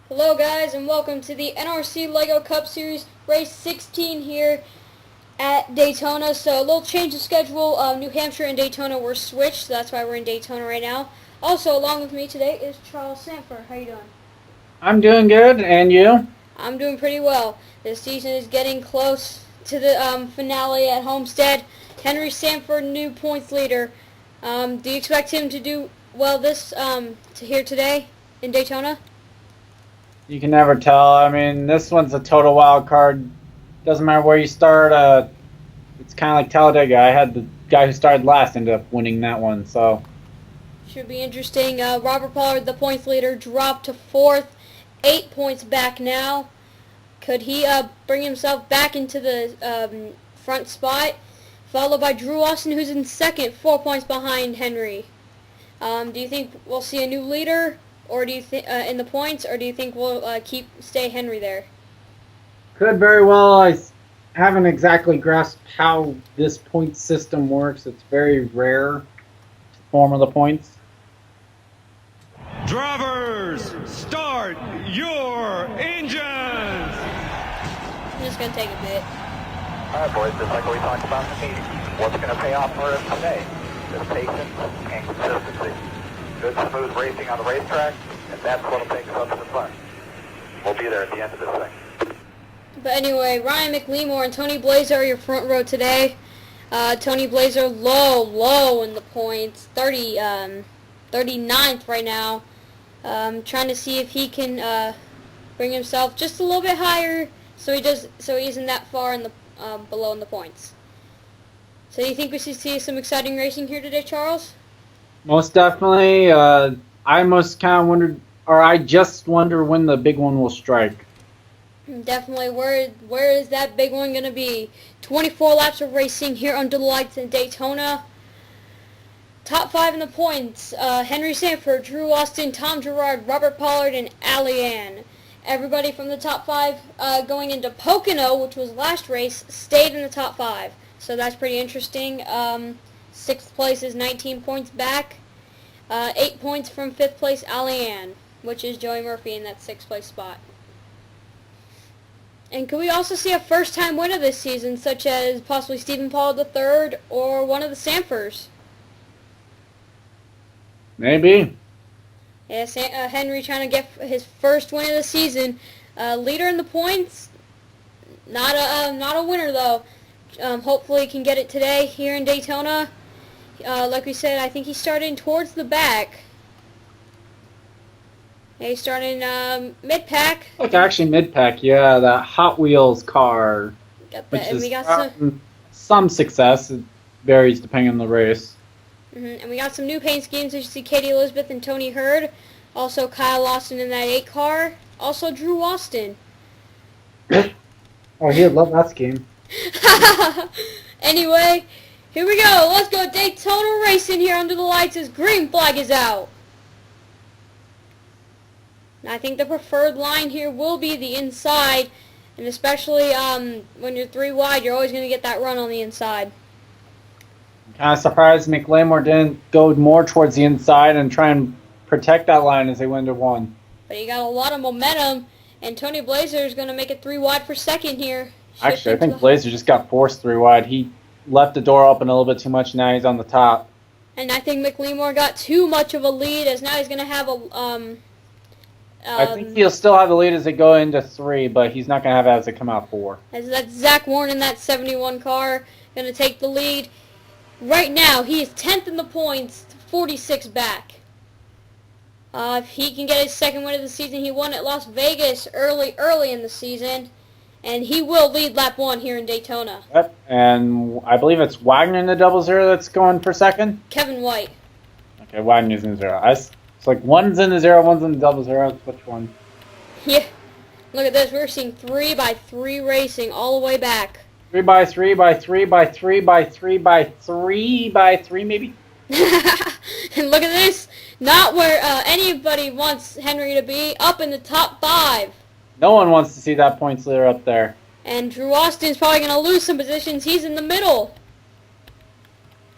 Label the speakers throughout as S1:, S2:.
S1: Hello guys and welcome to the NRC LEGO Cup Series race 16 here at Daytona. So a little change of schedule. New Hampshire and Daytona were switched, so that's why we're in Daytona right now. Also along with me today is Charles Sanford. How you doing?
S2: I'm doing good, and you?
S1: I'm doing pretty well. This season is getting close to the finale at Homestead. Henry Sanford, new points leader. Do you expect him to do well here today in Daytona?
S2: You can never tell. I mean, this one's a total wild card. Doesn't matter where you start. It's kind of like Talladega. I had the guy who started last end up winning that one. So
S1: Should be interesting. Robert Pollard, the points leader, dropped to fourth, 8 points back now. Could he bring himself back into the front spot? Followed by Drew Austin, who's in second, 4 points behind Henry. Do you think we'll see a new leader, or do you in the points, or do you think we'll stay Henry there?
S2: could very well. I haven't exactly grasped how this point system works. It's very rare form of the points.
S3: Drivers, start your engines!
S1: It's gonna take a bit.
S4: All right, boys, just like we talked about in the meeting, what's going to pay off for us today is patience and consistency. Good, smooth racing on the racetrack, and that's what will take us up to the front. We'll be there at the end of this thing.
S1: But anyway, Ryan McLemore and Tony Blazer are your front row today. Tony Blazer low in the points, 39th right now. Trying to see if he can bring himself just a little bit higher, so he isn't that far in the below in the points. So do you think we should see some exciting racing here today, Charles?
S2: Most definitely. I just wonder when the big one will strike.
S1: Definitely. Where is that big one going to be? 24 laps of racing here under the lights in Daytona. Top 5 in the points. Henry Sanford, Drew Austin, Tom Gerard, Robert Pollard, and Allie-Ann. Everybody from the top 5 going into Pocono, which was last race, stayed in the top 5. So that's pretty interesting. 6th place is 19 points back. 8 points from 5th place Allie-Ann, which is Joey Murphy in that 6th place spot. And could we also see a first-time winner this season, such as possibly Stephen Paul III or one of the Sanfors?
S2: Maybe.
S1: Yeah, Henry trying to get his first win of the season. Leader in the points, not a winner though. Hopefully he can get it today here in Daytona. Like we said, I think he's starting towards the back. Yeah, he's starting mid-pack.
S2: Like actually mid-pack, yeah, that Hot Wheels car, which
S1: And we
S2: is
S1: got
S2: some success. It varies depending on the race.
S1: And we got some new paint schemes, as you see Katie Elizabeth and Tony Hurd. Also Kyle Lawson in that 8 car. Also Drew Austin.
S2: Oh, he'd love that scheme.
S1: Anyway, here we go. Let's go Daytona racing here under the lights as green flag is out. And I think the preferred line here will be the inside. And especially when you're 3 wide, you're always going to get that run on the inside.
S2: Kind of surprised McLemore didn't go more towards the inside and try and protect that line as they went to 1.
S1: But you got a lot of momentum, and Tony Blazer is going to make it 3 wide for second here.
S2: Actually, I think Blazer just got forced 3 wide. He left the door open a little bit too much. Now he's on the top.
S1: And I think McLemore got too much of a lead, as now he's going to have a...
S2: I think he'll still have the lead as they go into 3, but he's not going to have it as they come out 4.
S1: As that's Zach Warren in that 71 car going to take the lead. Right now, he is 10th in the points, 46 back. If he can get his second win of the season, he won at Las Vegas early in the season. And he will lead lap 1 here in Daytona.
S2: Yep, and I believe it's Wagner in the 00 that's going for second.
S1: Kevin White.
S2: Okay, Wagner's in the 0. It's like one's in the 0, one's in the 00. Which one?
S1: Yeah. Look at this. We're seeing 3x3 racing all the way back.
S2: 3x3x3x3x3x3 maybe?
S1: And look at this. Not where anybody wants Henry to be. Up in the top 5.
S2: No one wants to see that points leader up there.
S1: And Drew Austin's probably going to lose some positions. He's in the middle.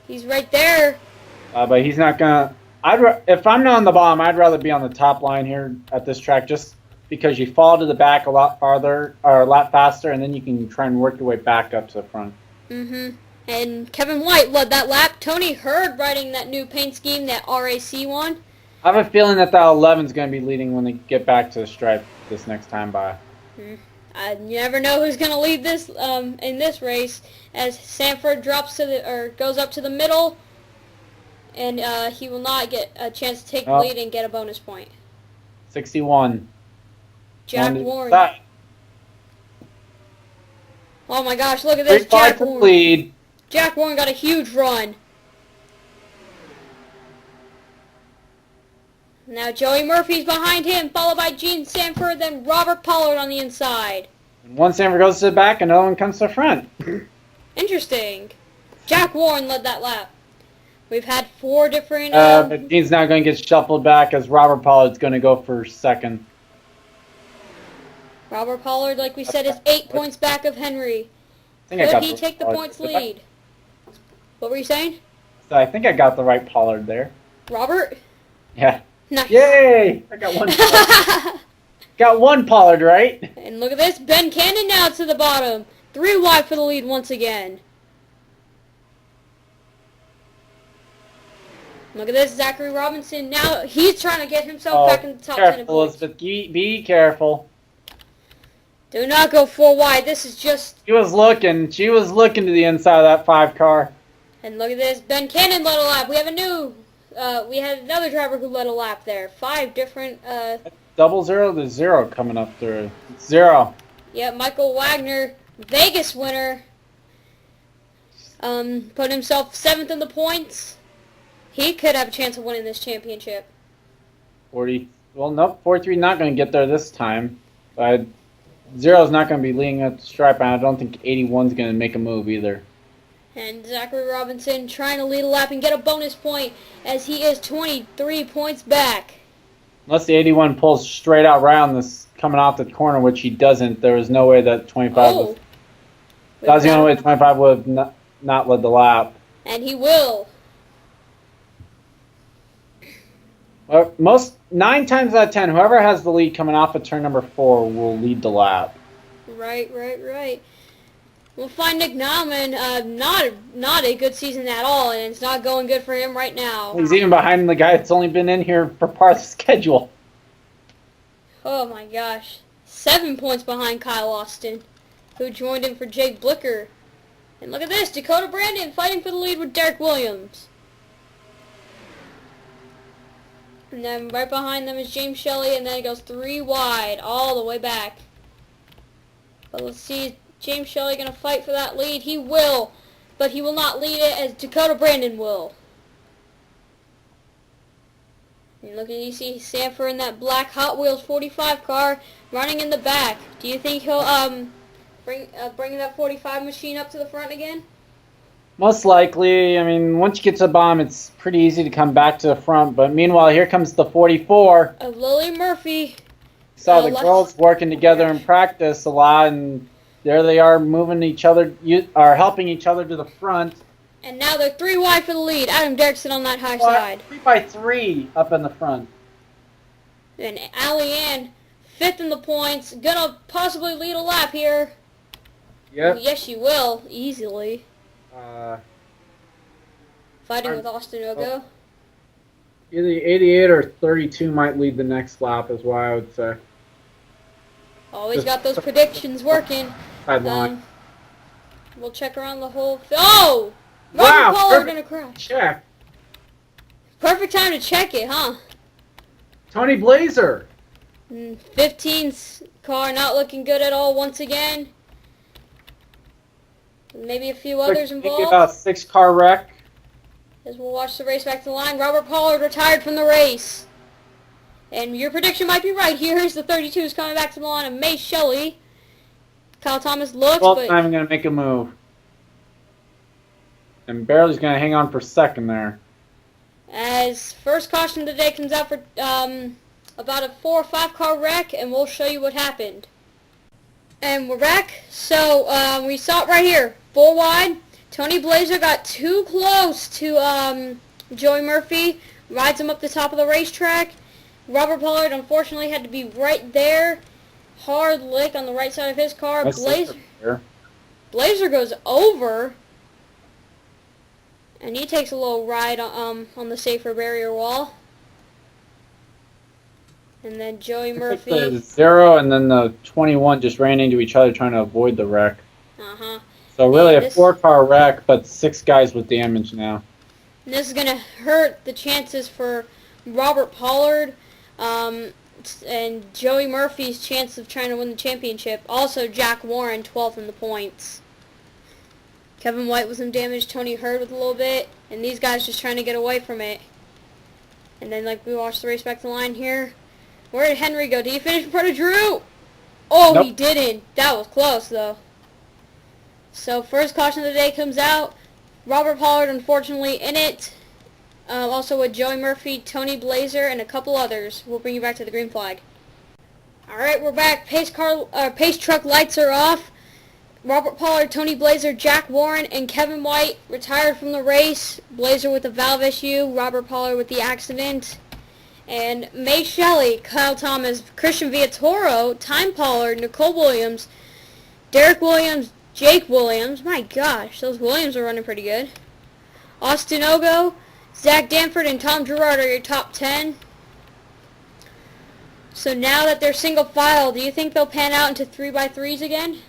S1: He's right there.
S2: But he's not going to... If I'm not on the bottom, I'd rather be on the top line here at this track. Just because you fall to the back a lot farther or a lot faster, and then you can try and work your way back up to the front.
S1: And Kevin White led that lap. Tony Hurd riding that new paint scheme, that RAC one.
S2: I have a feeling that 11 is going to be leading when they get back to the stripe this next time by.
S1: You never know who's going to lead this in this race, as Sanford drops to the goes up to the middle, and he will not get a chance to take the lead and get a bonus point.
S2: 61.
S1: Jack Warren. Oh my gosh, look at this.
S2: Jack Warren. Lead.
S1: Jack Warren got a huge run. Now Joey Murphy's behind him, followed by Gene Sanford, then Robert Pollard on the inside.
S2: And one Sanford goes to the back, another one comes to the front.
S1: Interesting. Jack Warren led that lap. We've had 4 different...
S2: but Gene's now going to get shuffled back as Robert Pollard's going to go for second.
S1: Robert Pollard, like we said, is 8 points back of Henry. Could he take the points lead? What were you saying?
S2: So I think I got the right Pollard there.
S1: Robert?
S2: Yeah.
S1: Nice.
S2: Yay! I got one Pollard. Got one Pollard right.
S1: And look at this. Ben Cannon now to the bottom. 3 wide for the lead once again. Look at this. Zachary Robinson. Now he's trying to get himself back in the top 10 points.
S2: Elizabeth. Be careful.
S1: Do not go 4 wide. This is just...
S2: She was looking to the inside of that 5 car.
S1: And look at this. Ben Cannon led a lap. We have a new... we had another driver who led a lap there. 5 different...
S2: 00 to 0 coming up through. 0.
S1: Yeah, Michael Wagner, Vegas winner. Put himself 7th in the points. He could have a chance of winning this championship.
S2: 40. Well, nope. 43 not going to get there this time. But 0's not going to be leading up the stripe, and I don't think 81's going to make a move either.
S1: And Zachary Robinson trying to lead a lap and get a bonus point as he is 23 points back.
S2: Unless the 81 pulls straight out right on this coming off the corner, which he doesn't, there is no way that 25 would... That was the only way 25 would have not led the lap.
S1: And he will.
S2: Well, 9 times out of 10, whoever has the lead coming off of turn number 4 will lead the lap.
S1: Right. We'll find Nick Nauman, not a good season at all, and it's not going good for him right now.
S2: He's even behind the guy that's only been in here for part of the schedule.
S1: Oh my gosh. 7 points behind Kyle Austin, who joined him for Jake Blicker. And look at this, Dakota Brandon fighting for the lead with Derek Williams. And then right behind them is James Shelley, and then it goes 3 wide, all the way back. But let's see, James Shelley going to fight for that lead. He will, but he will not lead it as Dakota Brandon will. And look at you see Sanford in that black Hot Wheels 45 car running in the back. Do you think he'll bring that 45 machine up to the front again?
S2: Most likely. I mean, once you get to the bottom, it's pretty easy to come back to the front. But meanwhile, here comes the 44.
S1: Of Lily Murphy.
S2: Saw the girls working together in practice a lot, and there they are moving each other, helping each other to the front.
S1: And now they're 3 wide for the lead. Adam Derrickson on that high side.
S2: 3 by 3 up in the front.
S1: And Allie Ann, 5th in the points, gonna possibly lead a lap here.
S2: Yep.
S1: Yes, she will, easily. Fighting with Austin Ogo.
S2: Either 88 or 32 might lead the next lap, is what I would say.
S1: Always got those predictions working. We'll check around the whole... Oh! Robert Pollard gonna crash.
S2: Check.
S1: Perfect time to check it, huh?
S2: Tony Blazer.
S1: 15's car not looking good at all once again. Maybe a few others involved.
S2: About 6-car wreck.
S1: As we'll watch the race back to the line. Robert Pollard retired from the race. And your prediction might be right. Here's the 32's coming back to the line of May Shelley. Kyle Thomas looks, but...
S2: I'm going to make a move. And Barely's going to hang on for second there.
S1: As first caution of the day comes out for about a 4 or 5 car wreck, and we'll show you what happened. And we're back. So we saw it right here. 4 wide. Tony Blazer got too close to Joey Murphy. Rides him up the top of the racetrack. Robert Pollard unfortunately had to be right there. Hard lick on the right side of his car.
S2: That's safer.
S1: Blazer goes over. And he takes a little ride on the safer barrier wall. And then Joey Murphy.
S2: The 0 and then the 21 just ran into each other trying to avoid the wreck.
S1: Uh-huh.
S2: So really a 4-car wreck, but 6 guys with damage now.
S1: And this is going to hurt the chances for Robert Pollard and Joey Murphy's chance of trying to win the championship. Also, Jack Warren, 12th in the points. Kevin White with some damage, Tony Hurd with a little bit, and these guys just trying to get away from it. And then, like, we watched the race back to the line here. Where did Henry go? Did he finish in front of Drew? Oh, nope. He didn't. That was close, though. So, first caution of the day comes out. Robert Pollard, unfortunately, in it. Also with Joey Murphy, Tony Blazer, and a couple others. We'll bring you back to the green flag. Alright, we're back. Pace truck lights are off. Robert Pollard, Tony Blazer, Jack Warren, and Kevin White retired from the race. Blazer with a valve issue, Robert Pollard with the accident. And May Shelley, Kyle Thomas, Christian Villatoro, Time Pollard, Nicole Williams, Derek Williams, Jake Williams. My gosh, those Williams are running pretty good. Austin Ogo, Zach Danford, and Tom Gerard are your top 10. So now that they're single file, do you think they'll pan out into 3x3s again?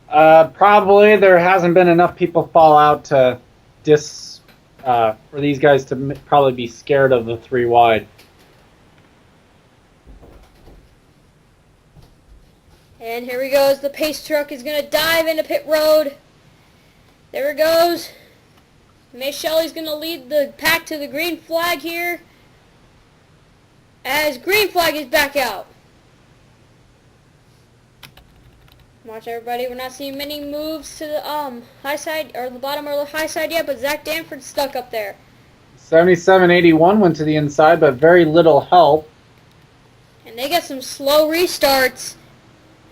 S2: Probably. There hasn't been enough people fall out to for these guys to probably be scared of the 3 wide.
S1: And here he goes. The pace truck is going to dive into pit road. There it goes. May Shelley's going to lead the pack to the green flag here. As green flag is back out. Watch everybody, we're not seeing many moves to the high side, or the bottom or the high side yet, but Zach Danford's stuck up there.
S2: 77.81 went to the inside, but very little help.
S1: And they get some slow restarts,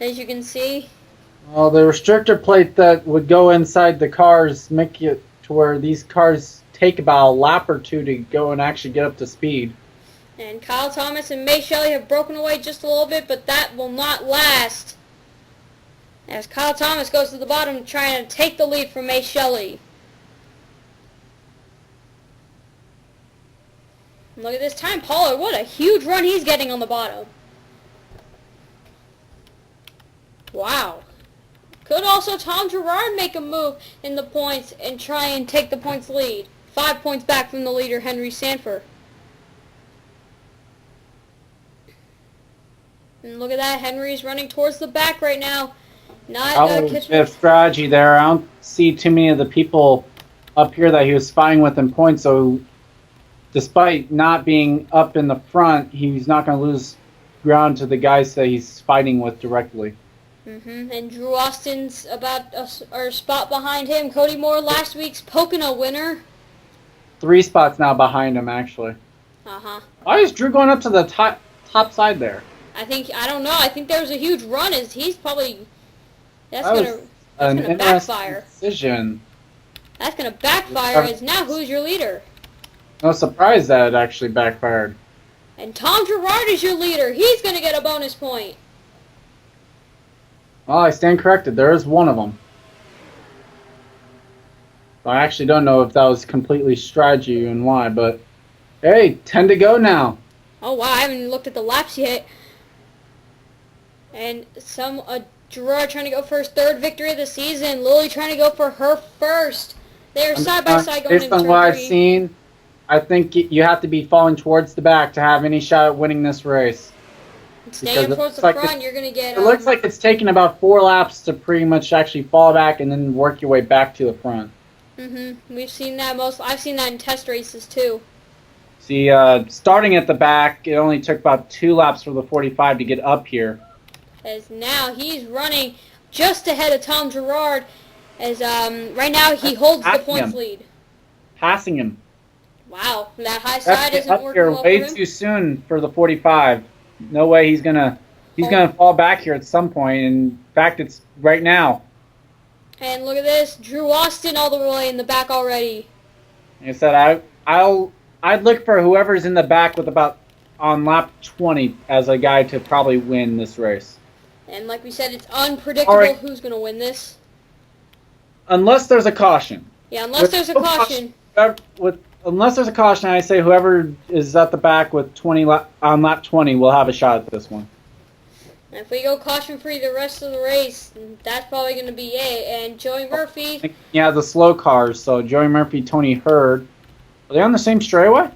S1: as you can see.
S2: Well, the restrictor plate that would go inside the cars make it to where these cars take about a lap or 2 to go and actually get up to speed.
S1: And Kyle Thomas and May Shelley have broken away just a little bit, but that will not last. As Kyle Thomas goes to the bottom trying to take the lead from May Shelley. Look at this time. Pollard, what a huge run he's getting on the bottom. Wow. Could also Tom Gerard make a move in the points and try and take the points lead. 5 points back from the leader, Henry Sanford. And look at that. Henry's running towards the back right now. Not
S2: a bit of strategy there. I don't see too many of the people up here that he was fighting with in points, so despite not being up in the front, he's not going to lose ground to the guys that he's fighting with directly.
S1: And Drew Austin's about a spot behind him. Cody Moore, last week's Pocono winner.
S2: 3 spots now behind him, actually. Why is Drew going up to the top side there?
S1: I don't know. I think there was a huge run. As he's probably... That's gonna backfire.
S2: Decision.
S1: That's gonna backfire. As now, who's your leader?
S2: No surprise that it actually backfired.
S1: And Tom Gerard is your leader. He's gonna get a bonus point.
S2: Well, I stand corrected. There is one of them. I actually don't know if that was completely strategy and why, but hey, 10 to go now.
S1: Oh wow, I haven't looked at the laps yet. And Gerard trying to go for his 3rd victory of the season. Lily trying to go for her first. They're side by side going into turn 3.
S2: Based on what I've seen, I think you have to be falling towards the back to have any shot at winning this race.
S1: Staying towards the front, you're going to get...
S2: It looks like it's taking about 4 laps to pretty much actually fall back and then work your way back to the front.
S1: We've seen that I've seen that in test races too.
S2: See, starting at the back, it only took about 2 laps for the 45 to get up here.
S1: As now he's running just ahead of Tom Gerard. As right now he holds the points lead.
S2: Passing him.
S1: Wow, that high side isn't
S2: up
S1: working
S2: here
S1: well
S2: way
S1: for him.
S2: too soon for the 45. No way he's gonna fall back here at some point. In fact, it's right now.
S1: And look at this, Drew Austin all the way in the back already.
S2: Like I said, I'd look for whoever's in the back with about on lap 20 as a guy to probably win this race.
S1: And like we said, it's unpredictable
S2: Alright.
S1: who's going to win this.
S2: Unless there's a caution.
S1: Yeah, unless there's a caution.
S2: Unless there's a caution, I say whoever is at the back with 20 on lap 20 will have a shot at this one.
S1: And if we go caution-free the rest of the race, that's probably going to be it. And Joey Murphy...
S2: Yeah, the slow cars. So Joey Murphy, Tony Hurd. Are they on the same straightaway?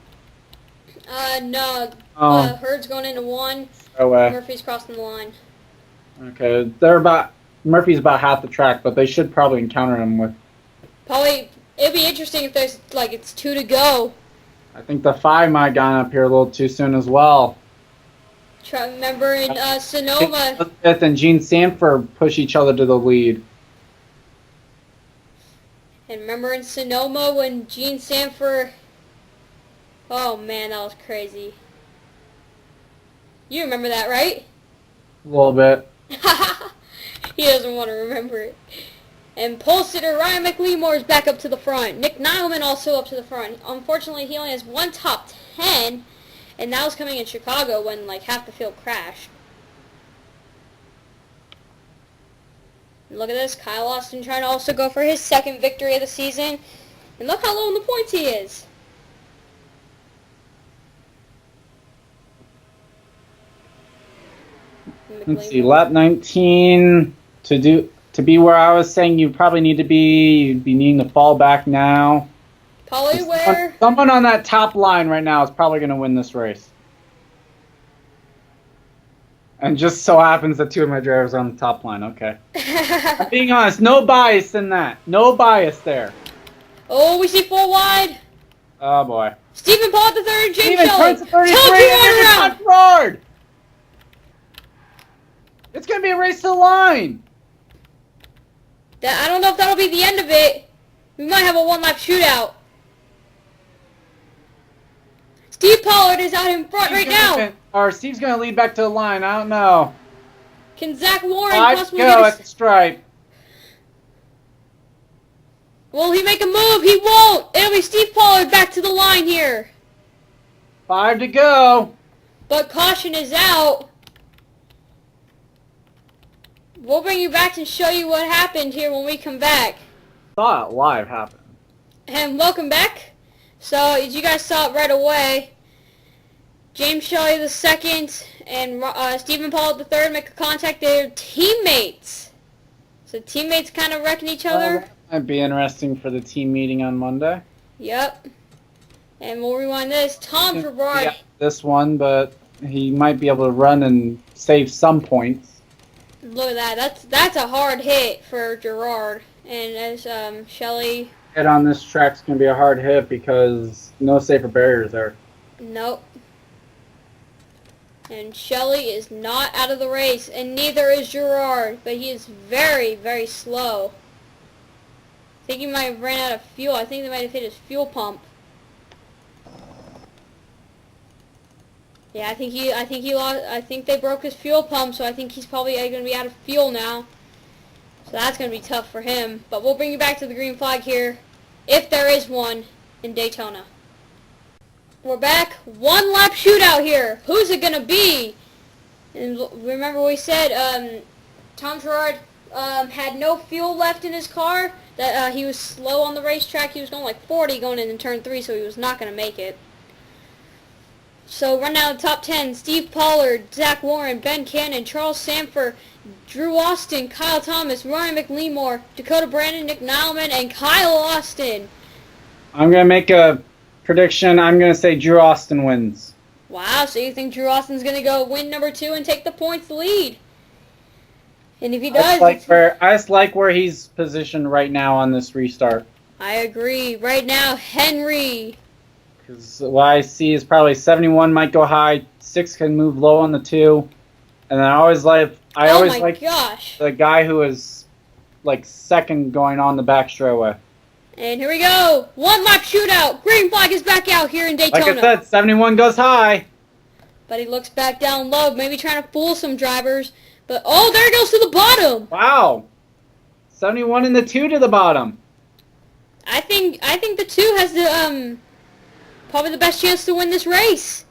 S1: No.
S2: Oh.
S1: Hurd's going into one.
S2: Straightaway.
S1: Murphy's crossing the line.
S2: Okay, Murphy's about half the track, but they should probably encounter him with...
S1: Probably, it'd be interesting if there's, like, it's 2 to go.
S2: I think the 5 might have gone up here a little too soon as well.
S1: Remember in Sonoma...
S2: Elizabeth and Gene Sanford push each other to the lead.
S1: And remember in Sonoma when Gene Sanford... Oh, man, that was crazy. You remember that, right?
S2: A little bit.
S1: He doesn't want to remember it. And pole sitter Ryan McLemore is back up to the front. Nick Nileman also up to the front. Unfortunately, he only has one top 10, and that was coming in Chicago when like half the field crashed. And look at this, Kyle Austin trying to also go for his second victory of the season. And look how low in the points he is.
S2: Let's see, lap 19 to be where I was saying you probably need to be. You'd be needing to fall back now.
S1: Probably where
S2: someone on that top line right now is probably going to win this race. And just so happens that 2 of my drivers are on the top line. Okay. I'm being honest, no bias in that. No bias there.
S1: Oh, we see 4 wide.
S2: Oh boy.
S1: Stephen Paul at the third, James
S2: Steven
S1: Shelley.
S2: turns to 33 and around. It's going to be a race to the line.
S1: I don't know if that'll be the end of it. We might have a 1-lap shootout. Steve Pollard is out in front right now.
S2: Or Steve's going to lead back to the line. I don't know.
S1: Can Zach Warren
S2: 5
S1: possibly
S2: go
S1: get
S2: at the stripe.
S1: Will he make a move? He won't. It'll be Steve Pollard back to the line here.
S2: 5 to go.
S1: But caution is out. We'll bring you back and show you what happened here when we come back.
S2: Saw it live happen.
S1: And welcome back. So, as you guys saw it right away, James Shelley the second and Stephen Paul the third make a contact. They're teammates. So teammates kind of wrecking each other.
S2: That might be interesting for the team meeting on Monday.
S1: Yep. And we'll rewind this. Tom Gerard.
S2: Yeah, this one, but he might be able to run and save some points.
S1: Look at that. That's a hard hit for Gerard. And as Shelley...
S2: Hit on this track's going to be a hard hit because no safer barriers there.
S1: Nope. And Shelley is not out of the race, and neither is Gerard, but he is very, very slow. I think he might have ran out of fuel. I think they might have hit his fuel pump. Yeah, I think they broke his fuel pump, so I think he's probably going to be out of fuel now. So that's going to be tough for him. But we'll bring you back to the green flag here, if there is one, in Daytona. We're back. 1-lap shootout here. Who's it going to be? And remember we said Tom Gerard had no fuel left in his car. That he was slow on the racetrack. He was going like 40 going into turn 3, so he was not going to make it. So right now the top 10, Steve Pollard, Zach Warren, Ben Cannon, Charles Sanford, Drew Austin, Kyle Thomas, Ryan McLemore, Dakota Brandon, Nick Nileman, and Kyle Austin.
S2: I'm going to make a prediction. I'm going to say Drew Austin wins.
S1: Wow, so you think Drew Austin's going to go win number 2 and take the points lead? And if he does...
S2: I just like where he's positioned right now on this restart.
S1: I agree. Right now, Henry...
S2: Because what I see is probably 71 might go high, 6 can move low on the 2, and then I always like the guy who is like second going on the back straightaway.
S1: And here we go, 1-lap shootout. Green flag is back out here in Daytona.
S2: Like I said, 71 goes high.
S1: But he looks back down low, maybe trying to fool some drivers. But oh, there it goes to the bottom.
S2: Wow, 71 and the 2 to the bottom.
S1: I think the 2 has the probably the best chance to win this race.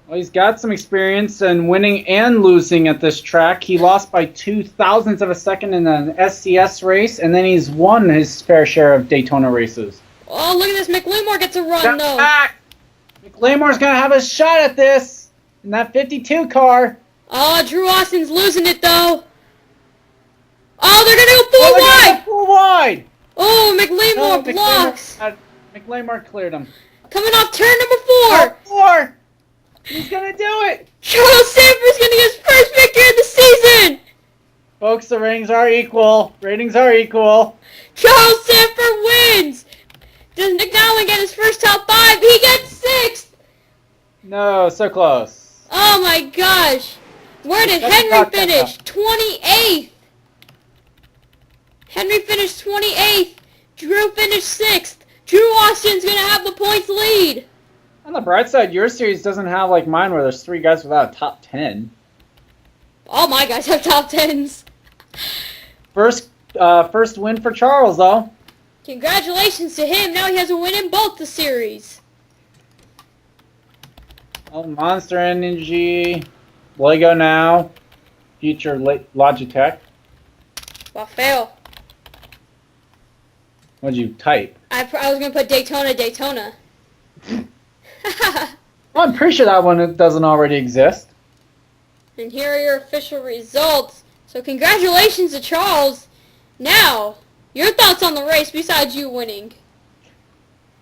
S2: Well, he's got some experience in winning and losing at this track. He lost by 0.02 of a second in an SCS race, and then he's won his fair share of Daytona races.
S1: Oh, look at this. McLemore gets a run, though.
S2: Back. McLemore's going to have a shot at this in that 52 car.
S1: Oh, Drew Austin's losing it, though. Oh, they're going to go full wide.
S2: Full wide.
S1: Oh, McLemore blocks.
S2: McLemore cleared him.
S1: Coming off turn number 4.
S2: 4. He's going to do it.
S1: Charles Sanford's going to get his first victory of the season.
S2: Folks, the ratings are equal. Ratings are equal.
S1: Charles Sanford wins. Does Nick Dowling get his first top 5? He gets 6th.
S2: No, so close.
S1: Oh my gosh. Where did Henry finish? 28th. Henry finished 28th. Drew finished 6th. Drew Austin's going to have the points lead.
S2: On the bright side, your series doesn't have like mine where there's 3 guys without a top 10.
S1: All my guys have top 10s.
S2: First win for Charles, though.
S1: Congratulations to him. Now he has a win in both the series.
S2: Oh, Monster Energy, Lego now, future Logitech.
S1: Well, fail.
S2: What'd you type?
S1: I was going to put Daytona.
S2: Well, I'm pretty sure that one doesn't already exist.
S1: And here are your official results. So congratulations to Charles. Now, your thoughts on the race besides you winning?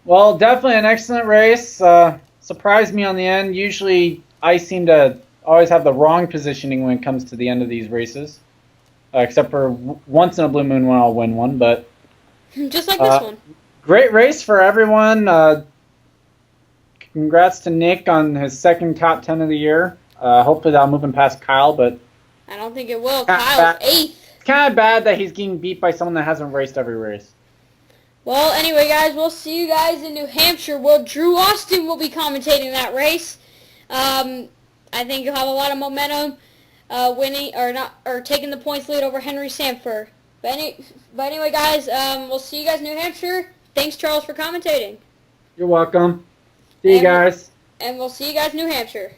S2: Well, definitely an excellent race. Surprised me on the end. Usually, I seem to always have the wrong positioning when it comes to the end of these races. Except for once in a blue moon when I'll win one. But
S1: just like this one.
S2: Great race for everyone. Congrats to Nick on his second top 10 of the year. Hopefully that'll move him past Kyle, but
S1: I don't think it will. Kyle's 8th.
S2: It's kind of bad that he's getting beat by someone that hasn't raced every race.
S1: Well, anyway, guys, we'll see you guys in New Hampshire. Well, Drew Austin will be commentating that race. I think you'll have a lot of momentum, winning or taking the points lead over Henry Sanford. But anyway, guys, we'll see you guys in New Hampshire. Thanks, Charles, for commentating.
S2: You're welcome. See you guys.
S1: And we'll see you guys in New Hampshire.